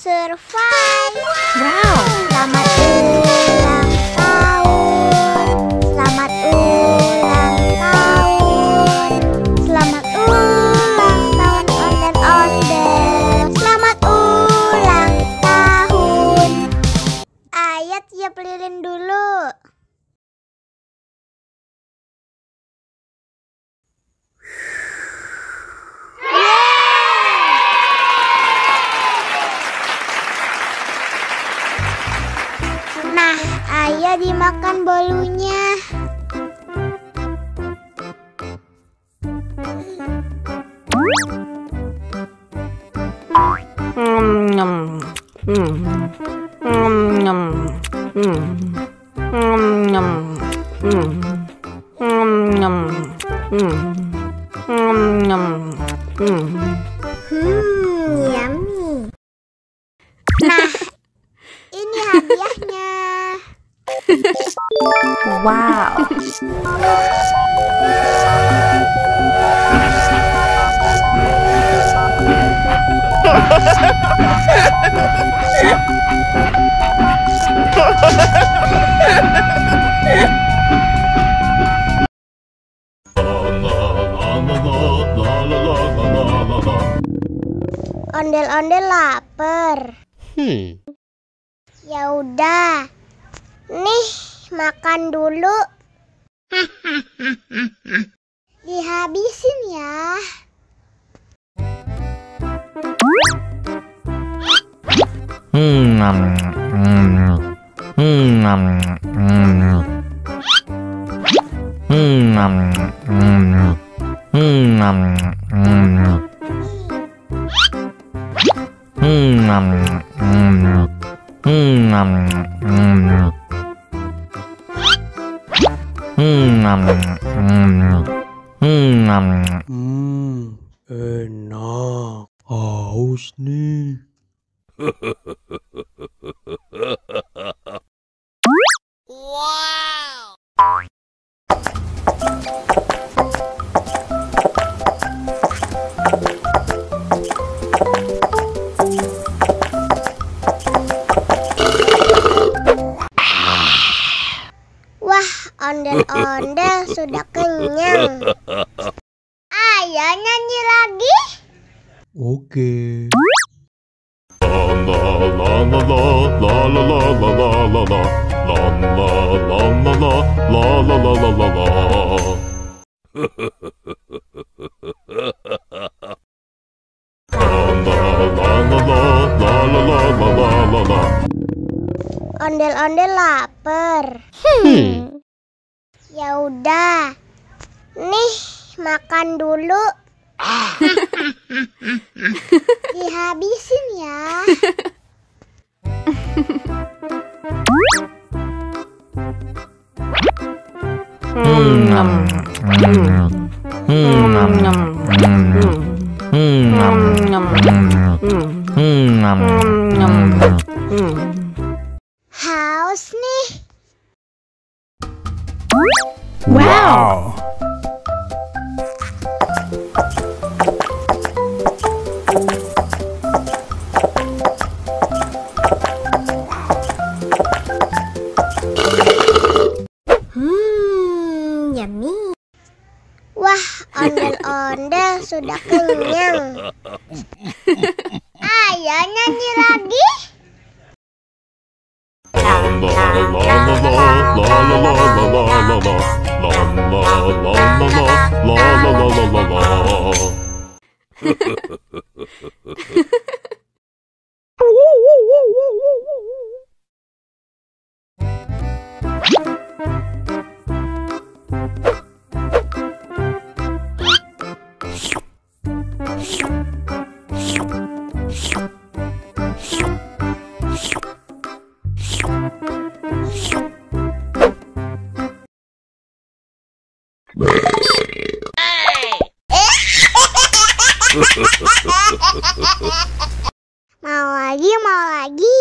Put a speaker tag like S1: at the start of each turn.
S1: survive.
S2: Wow.
S1: Selamat ulang tahun. Selamat ulang tahun. Selamat ulang tahun ondel-ondel. Selamat ulang tahun. Ayat tiup lilin dulu. Nah, ayah dimakan bolunya. Yummy. Nah, ini hadiahnya.
S2: Wow.
S1: Ondel-ondel lapar. Ya udah. Nih, makan dulu. Dihabisin ya.
S3: Enak. Haus nih.
S1: Wah, ondel-ondel sudah kenyang. Ayo nyanyi lagi.
S3: Oke.
S1: Ondel-ondel lapar. Ya udah. Nih, makan dulu. Dihabisin ya. Haus nih.
S2: Wow.
S1: Yummy. Wah, ondel-ondel sudah kenyang. Ayo nyanyi lagi. Mau lagi, mau lagi.